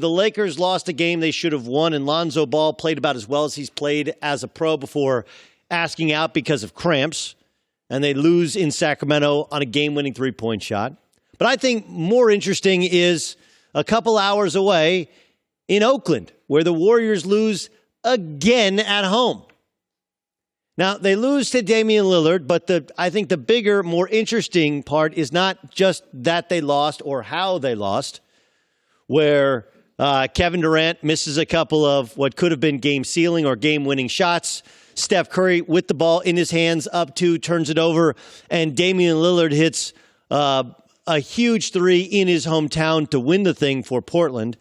The Lakers lost a game they should have won, and Lonzo Ball played about as well as he's played as a pro before asking out because of cramps. And they lose in Sacramento on a game-winning three-point shot. But I think more interesting is a couple hours away in Oakland, where the Warriors lose again at home. Now, they lose to Damian Lillard, but I think the bigger, more interesting part is not just that they lost or how they lost, where Kevin Durant misses a couple of what could have been game-sealing or game-winning shots. Steph Curry with the ball in his hands, up two, turns it over, and Damian Lillard hits a huge three in his hometown to win the thing for Portland.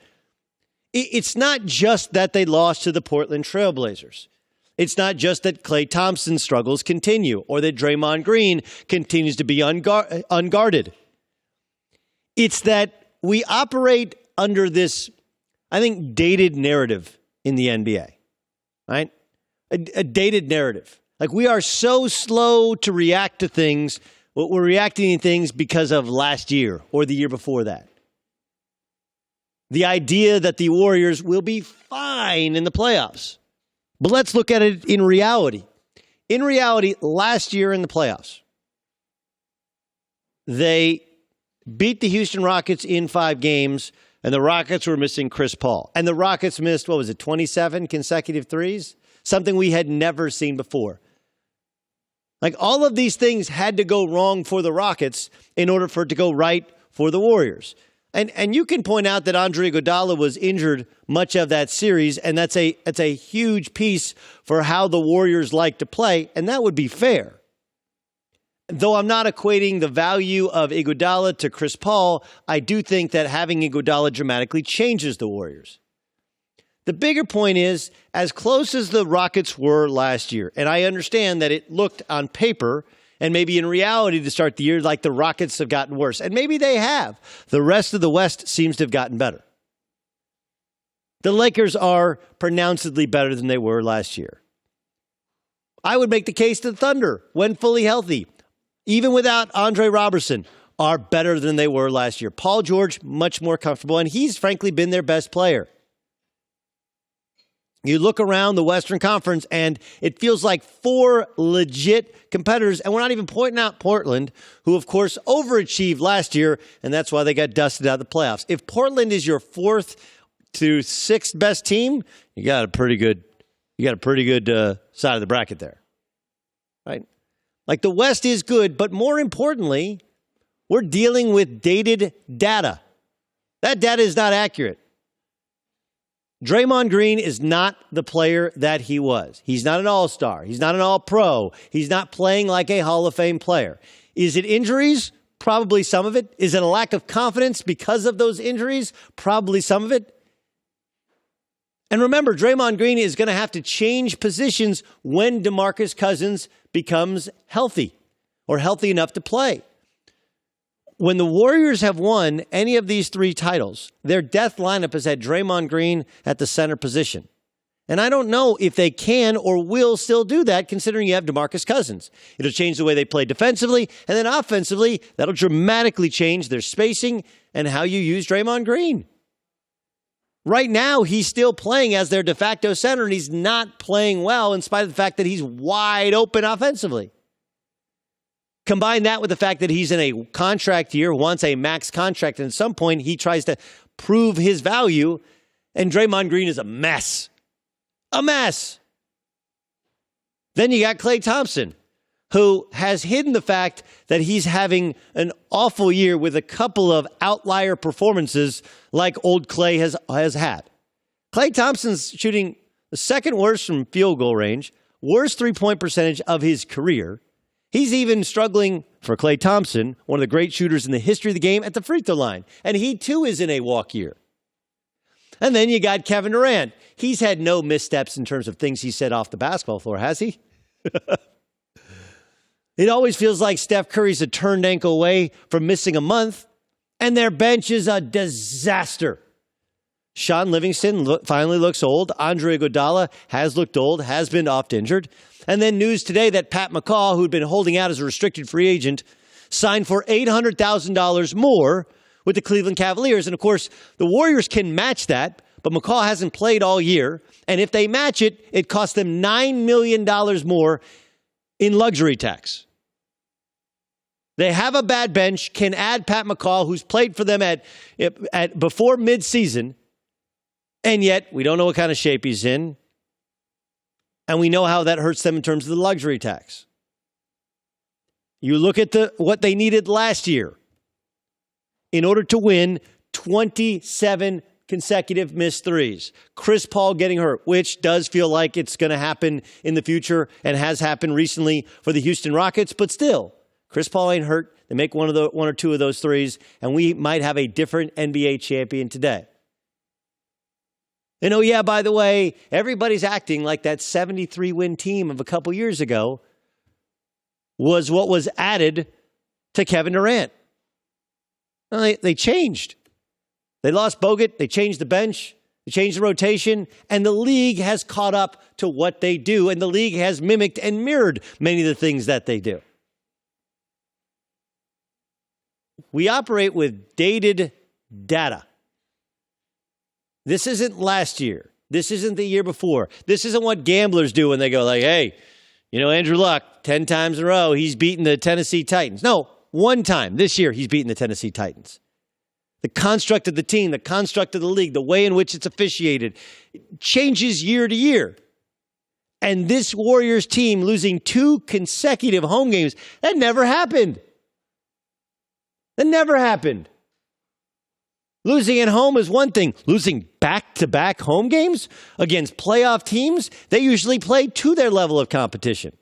It's not just that they lost to the Portland Trailblazers. It's not just that Klay Thompson's struggles continue or that Draymond Green continues to be unguarded. It's that we operate under this, I think, dated narrative in the NBA, right? A dated narrative. Like, we are so slow to react to things. We're reacting to things because of last year or the year before that. The idea that the Warriors will be fine in the playoffs. But let's look at it in reality. In reality, last year in the playoffs, they beat the Houston Rockets in 5 games, and the Rockets were missing Chris Paul. And the Rockets missed, 27 consecutive threes? Something we had never seen before. Like, all of these things had to go wrong for the Rockets in order for it to go right for the Warriors. And you can point out that Andre Iguodala was injured much of that series, and that's a huge piece for how the Warriors like to play, and that would be fair. Though I'm not equating the value of Iguodala to Chris Paul, I do think that having Iguodala dramatically changes the Warriors. The bigger point is, as close as the Rockets were last year, and I understand that it looked on paper and maybe in reality to start the year like the Rockets have gotten worse. And maybe they have. The rest of the West seems to have gotten better. The Lakers are pronouncedly better than they were last year. I would make the case that the Thunder, when fully healthy, even without Andre Robertson, are better than they were last year. Paul George, much more comfortable, and he's frankly been their best player. You look around the Western Conference, and it feels like 4 legit competitors, and we're not even pointing out Portland, who, of course, overachieved last year, and that's why they got dusted out of the playoffs. If Portland is your 4th to 6th best team, you got a pretty good side of the bracket there, right? Like, the West is good, but more importantly, we're dealing with dated data. That data is not accurate. Draymond Green is not the player that he was. He's not an all-star. He's not an all-pro. He's not playing like a Hall of Fame player. Is it injuries? Probably some of it. Is it a lack of confidence because of those injuries? Probably some of it. And remember, Draymond Green is going to have to change positions when DeMarcus Cousins becomes healthy or healthy enough to play. When the Warriors have won any of these 3 titles, their death lineup has had Draymond Green at the center position. And I don't know if they can or will still do that, considering you have DeMarcus Cousins. It'll change the way they play defensively, and then offensively, that'll dramatically change their spacing and how you use Draymond Green. Right now, he's still playing as their de facto center, and he's not playing well in spite of the fact that he's wide open offensively. Combine that with the fact that he's in a contract year, wants a max contract, and at some point he tries to prove his value, and Draymond Green is a mess. A mess. Then you got Klay Thompson, who has hidden the fact that he's having an awful year with a couple of outlier performances like old Klay has had. Klay Thompson's shooting the 2nd worst from field goal range, worst three-point percentage of his career. He's even struggling, for Klay Thompson, one of the great shooters in the history of the game, at the free throw line. And he, too, is in a walk year. And then you got Kevin Durant. He's had no missteps in terms of things he said off the basketball floor, has he? It always feels like Steph Curry's a turned ankle away from missing a month, and their bench is a disaster. Sean Livingston finally looks old. Andre Iguodala has looked old, has been oft-injured. And then news today that Pat McCaw, who'd been holding out as a restricted free agent, signed for $800,000 more with the Cleveland Cavaliers. And, of course, the Warriors can match that, but McCaw hasn't played all year. And if they match it, it costs them $9 million more in luxury tax. They have a bad bench, can add Pat McCaw, who's played for them at before midseason, and yet we don't know what kind of shape he's in, and we know how that hurts them in terms of the luxury tax. You look at what they needed last year in order to win 27 consecutive missed threes. Chris Paul getting hurt, which does feel like it's going to happen in the future and has happened recently for the Houston Rockets, but still, Chris Paul ain't hurt. They make one or two of those threes, and we might have a different NBA champion today. And oh yeah, by the way, everybody's acting like that 73-win team of a couple years ago was what was added to Kevin Durant. Well, they changed. They lost Bogut. They changed the bench. They changed the rotation. And the league has caught up to what they do. And the league has mimicked and mirrored many of the things that they do. We operate with dated data. This isn't last year. This isn't the year before. This isn't what gamblers do when they go like, hey, Andrew Luck, 10 times in a row, he's beaten the Tennessee Titans. No, one time this year he's beaten the Tennessee Titans. The construct of the team, the construct of the league, the way in which it's officiated changes year to year. And this Warriors team losing 2 consecutive home games, that never happened. That never happened. Losing at home is one thing. Losing back-to-back home games against playoff teams, they usually play to their level of competition.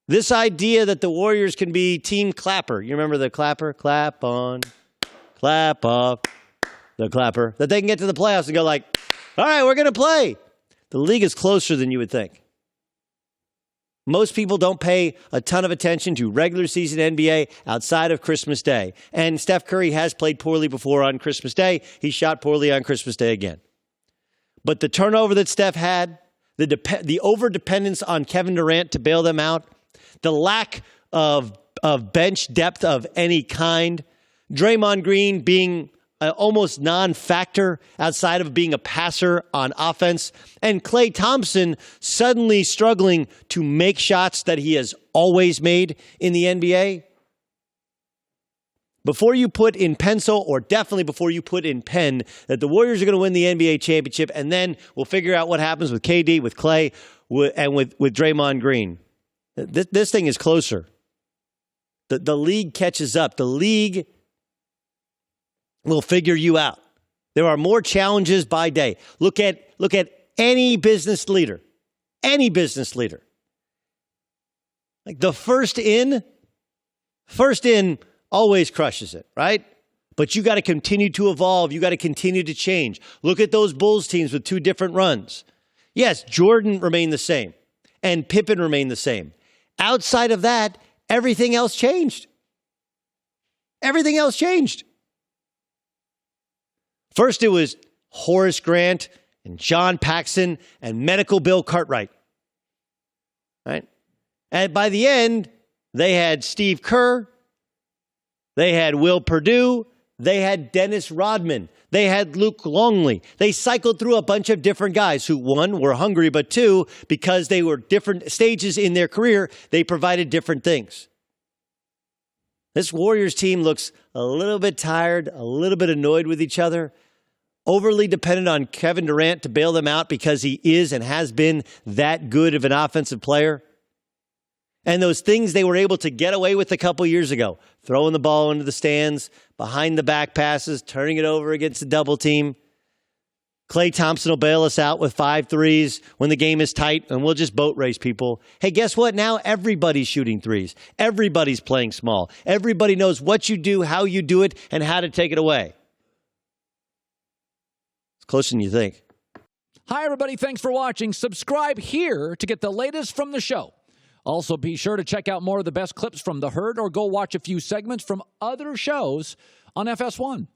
This idea that the Warriors can be team clapper. You remember the clapper? Clap on, clap off, the clapper. That they can get to the playoffs and go like, all right, we're going to play. The league is closer than you would think. Most people don't pay a ton of attention to regular season NBA outside of Christmas Day. And Steph Curry has played poorly before on Christmas Day. He shot poorly on Christmas Day again. But the turnover that Steph had, the over-dependence on Kevin Durant to bail them out, the lack of bench depth of any kind, Draymond Green being almost non-factor outside of being a passer on offense, and Klay Thompson suddenly struggling to make shots that he has always made in the NBA. Before you put in pencil, or definitely before you put in pen, that the Warriors are going to win the NBA championship, and then we'll figure out what happens with KD, with Klay, and with Draymond Green. This thing is closer. The league catches up. The league will figure you out. There are more challenges by day. Look at any business leader. Any business leader. Like the first in always crushes it, right? But you got to continue to evolve. You got to continue to change. Look at those Bulls teams with 2 different runs. Yes, Jordan remained the same, and Pippen remained the same. Outside of that, everything else changed. Everything else changed. First, it was Horace Grant and John Paxson and Medical Bill Cartwright. Right? And by the end, they had Steve Kerr, they had Will Perdue, they had Dennis Rodman, they had Luke Longley. They cycled through a bunch of different guys who, 1, were hungry, but 2, because they were different stages in their career, they provided different things. This Warriors team looks a little bit tired, a little bit annoyed with each other, overly dependent on Kevin Durant to bail them out because he is and has been that good of an offensive player. And those things they were able to get away with a couple years ago, throwing the ball into the stands, behind the back passes, turning it over against the double team. Klay Thompson will bail us out with 5 threes when the game is tight, and we'll just boat race people. Hey, guess what? Now everybody's shooting threes. Everybody's playing small. Everybody knows what you do, how you do it, and how to take it away. It's closer than you think. Hi, everybody. Thanks for watching. Subscribe here to get the latest from the show. Also, be sure to check out more of the best clips from The Herd or go watch a few segments from other shows on FS1.